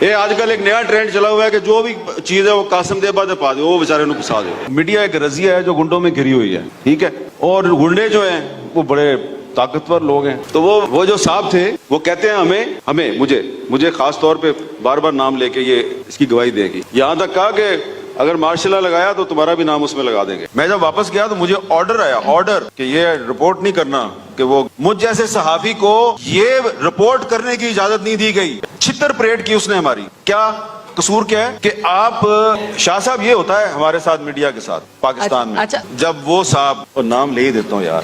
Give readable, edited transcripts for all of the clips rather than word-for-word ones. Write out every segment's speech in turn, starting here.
یہ آج کل ایک نیا ٹرینڈ چلا ہوا ہے کہ جو بھی چیز ہے وہ قاسم دے بعد پا دے، وہ بیچارے انہوں پسا دے۔ میڈیا ایک رضیہ ہے جو گنڈوں میں گھری ہوئی ہے، ٹھیک ہے، اور گنڈے جو ہیں وہ بڑے طاقتور لوگ ہیں۔ تو وہ جو صاحب تھے وہ کہتے ہیں ہمیں مجھے خاص طور پہ بار بار نام لے کے یہ اس کی گواہی دے گی، یہاں تک کہا کہ اگر مارشل لا لگایا تو تمہارا بھی نام اس میں لگا دیں گے۔ میں جب واپس گیا تو مجھے آرڈر آیا کہ یہ رپورٹ نہیں کرنا، کہ وہ مجھ جیسے صحافی کو یہ رپورٹ کرنے کی اجازت نہیں دی گئی۔ چھتر پریڈ کی اس نے ہماری، کیا قصور کیا ہے کہ آپ شاہ صاحب، یہ ہوتا ہے ہمارے ساتھ میڈیا کے ساتھ پاکستان میں، جب وہ صاحب، اور نام لے ہی دیتا ہوں یار۔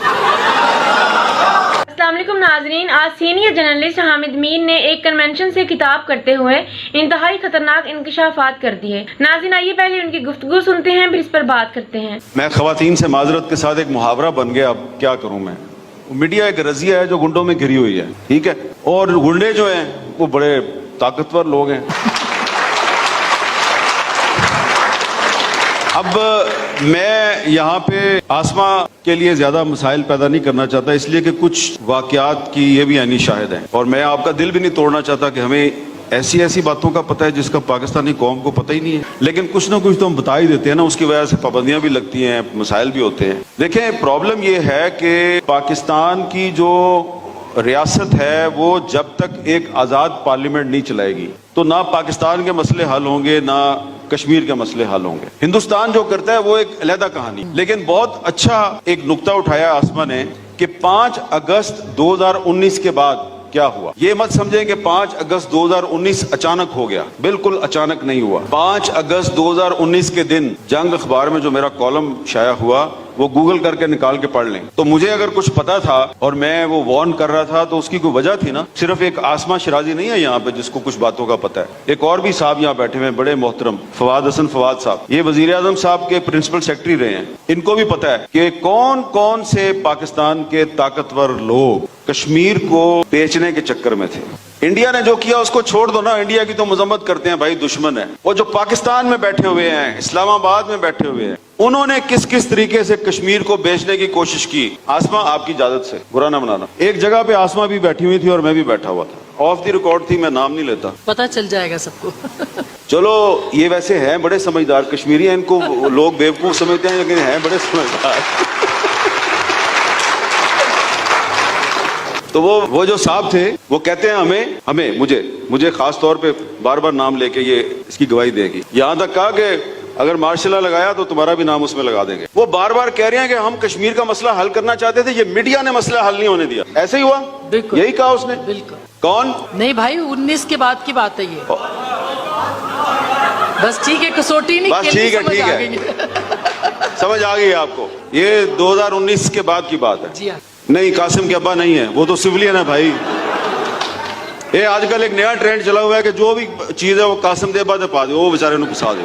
السلام علیکم ناظرین، آج سینئر جرنلسٹ حامد مین نے ایک کنونشن سے خطاب کرتے ہوئے انتہائی خطرناک انکشافات کر دیے۔ ناظرین آئیے پہلے ان کی گفتگو سنتے ہیں، پھر اس پر بات کرتے ہیں۔ میں خواتین سے معذرت کے ساتھ ایک محاورہ بن گیا، اب کیا کروں میں۔ میڈیا ایک رضیہ ہے جو گنڈوں میں گھری ہوئی ہے، ٹھیک ہے، اور گنڈے جو ہیں وہ بڑے طاقتور لوگ ہیں۔ اب میں یہاں پہ آسما کے لیے زیادہ مسائل پیدا نہیں کرنا چاہتا، اس لیے کہ کچھ واقعات کی یہ بھی عینی شاہد ہیں، اور میں آپ کا دل بھی نہیں توڑنا چاہتا کہ ہمیں ایسی باتوں کا پتہ ہے جس کا پاکستانی قوم کو پتہ ہی نہیں ہے، لیکن کچھ نہ کچھ تو ہم بتا ہی دیتے ہیں نا، اس کی وجہ سے پابندیاں بھی لگتی ہیں، مسائل بھی ہوتے ہیں۔ دیکھیں، پرابلم یہ ہے کہ پاکستان کی جو ریاست ہے وہ جب تک ایک آزاد پارلیمنٹ نہیں چلائے گی تو نہ پاکستان کے مسئلے حل ہوں گے، نہ کشمیر کے مسئلے حل ہوں گے۔ ہندوستان جو کرتا ہے وہ ایک علیحدہ کہانی، لیکن بہت اچھا ایک نقطہ اٹھایا آسما نے کہ 5 اگست 2019 کے بعد کیا ہوا۔ یہ مت سمجھیں کہ 5 اگست 2019 اچانک ہو گیا، بالکل اچانک نہیں ہوا۔ 5 اگست 2019 کے دن جنگ اخبار میں جو میرا کالم شائع ہوا وہ گوگل کر کے نکال کے پڑھ لیں، تو مجھے اگر کچھ پتا تھا اور میں وہ وارن کر رہا تھا تو اس کی کوئی وجہ تھی نا۔ صرف ایک آسما شرازی نہیں ہے یہاں پہ جس کو کچھ باتوں کا پتا ہے، ایک اور بھی صاحب یہاں بیٹھے ہوئے ہیں بڑے محترم، فواد حسن فواد صاحب، یہ وزیر اعظم صاحب کے پرنسپل سیکرٹری رہے ہیں، ان کو بھی پتا ہے کہ کون سے پاکستان کے طاقتور لوگ کشمیر کو بیچنے کے چکر میں تھے۔ انڈیا نے جو کیا اس کو چھوڑ دو نا، انڈیا کی تو مذمت کرتے ہیں بھائی، دشمن ہے۔ اور جو پاکستان میں بیٹھے ہوئے ہیں، اسلام آباد میں بیٹھے ہوئے ہیں، انہوں نے کس طریقے سے کشمیر کو بیچنے کی کوشش کی۔ آسما آپ کی اجازت سے برا نہ منانا، ایک جگہ پہ آسما بھی بیٹھی ہوئی تھی اور میں بھی بیٹھا ہوا تھا، آف دی ریکارڈ تھی، میں نام نہیں لیتا، پتہ چل جائے گا سب کو۔ چلو یہ ویسے ہیں بڑے سمجھدار کشمیری ہیں، ان کو لوگ بیوقوف سمجھتے ہیں لیکن ہیں بڑے سمجھدار۔ تو وہ جو صاحب تھے وہ کہتے ہیں مجھے خاص طور پہ بار بار نام لے کے یہ اس کی گواہی دے گی، یہاں تک کہا کہ اگر مارشل لا لگایا تو تمہارا بھی نام اس میں لگا دیں گے۔ وہ بار بار کہہ رہے ہیں کہ ہم کشمیر کا مسئلہ حل کرنا چاہتے تھے، یہ میڈیا نے مسئلہ حل نہیں ہونے دیا۔ ایسے ہی ہوا، بالکل یہی کہا اس نے۔ بالکل کون؟ نہیں بھائی، 19 کے بعد کی بات ہے یہ، بس ٹھیک ہے، کسوٹی نہیں، بس ٹھیک ہے، سمجھ آ گئی آپ کو، یہ 2019 کے بعد کی بات ہے۔ جی ہاں، نہیں، قاسم کے ابا نہیں ہے، وہ تو سویلین ہے بھائی۔ یہ آج کل ایک نیا ٹرینڈ چلا ہوا ہے کہ جو بھی چیز ہے وہ قاسم دے بعد پا دے، وہ بیچارے انہوں پسا دے۔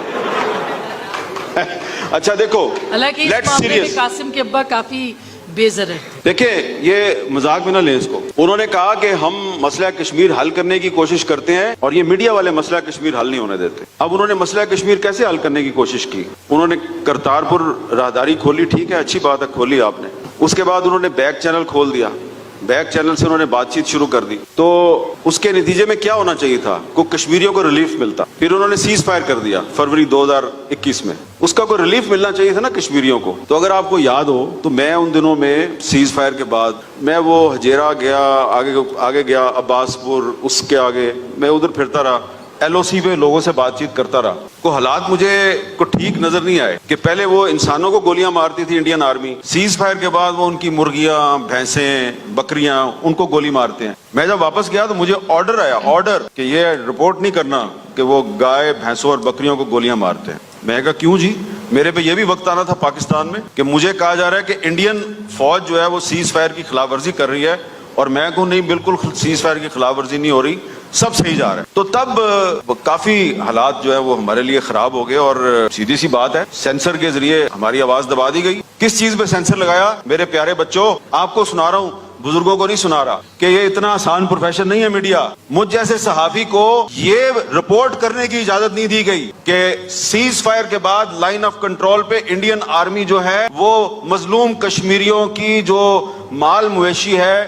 اچھا دیکھو، حالانکہ اس معاملے میں قاسم کے ابا کافی بےزر ہے۔ دیکھیں، یہ مذاق میں نہ لیں اس کو۔ انہوں نے کہا کہ ہم مسئلہ کشمیر حل کرنے کی کوشش کرتے ہیں اور یہ میڈیا والے مسئلہ کشمیر حل نہیں ہونے دیتے۔ اب انہوں نے مسئلہ کشمیر کیسے حل کرنے کی کوشش کی؟ انہوں نے کرتارپور راہداری کھولی، ٹھیک ہے، اچھی بات ہے، کھولی آپ نے۔ اس کے بعد انہوں نے بیک چینل کھول دیا، بیک چینل سے انہوں نے بات چیت شروع کر دی، تو اس کے نتیجے میں کیا ہونا چاہیے تھا؟ کوئی کشمیریوں کو ریلیف ملتا۔ پھر انہوں نے سیز فائر کر دیا فروری 2021 میں، اس کا کوئی ریلیف ملنا چاہیے تھا نا کشمیریوں کو۔ تو اگر آپ کو یاد ہو تو میں ان دنوں میں سیز فائر کے بعد میں وہ ہجیرہ گیا، آگے گیا عباس پور، اس کے آگے میں ادھر پھرتا رہا، ایل او سی پہ لوگوں سے بات چیت کرتا رہا۔ کو حالات مجھے کو ٹھیک نظر نہیں آئے کہ پہلے وہ انسانوں کو گولیاں مارتی تھی انڈین آرمی، سیز فائر کے بعد وہ ان کی مرغیاں، بھینسیں، بکریاں، ان کو گولی مارتے ہیں۔ میں جب واپس گیا تو مجھے آرڈر آیا کہ یہ رپورٹ نہیں کرنا کہ وہ گائے، بھینسوں اور بکریوں کو گولیاں مارتے ہیں۔ میں کہا کیوں جی؟ میرے پہ یہ بھی وقت آنا تھا پاکستان میں کہ مجھے کہا جا رہا ہے کہ انڈین فوج جو ہے وہ سیز فائر کی خلاف ورزی کر رہی ہے، اور میں کہوں نہیں، بالکل سیز فائر کی خلاف ورزی نہیں ہو رہی، سب صحیح جا رہا ہے۔ تو تب کافی حالات جو ہے وہ ہمارے لیے خراب ہو گئے، اور سیدھی سی بات ہے، سینسر کے ذریعے ہماری آواز دبا دی گئی۔ کس چیز پہ سینسر لگایا؟ میرے پیارے بچوں، آپ کو سنا رہا ہوں، بزرگوں کو نہیں سنا رہا، کہ یہ اتنا آسان پروفیشن نہیں ہے میڈیا۔ مجھ جیسے صحافی کو یہ رپورٹ کرنے کی اجازت نہیں دی گئی کہ سیز فائر کے بعد لائن آف کنٹرول پہ انڈین آرمی جو ہے وہ مظلوم کشمیریوں کی جو مال مویشی ہے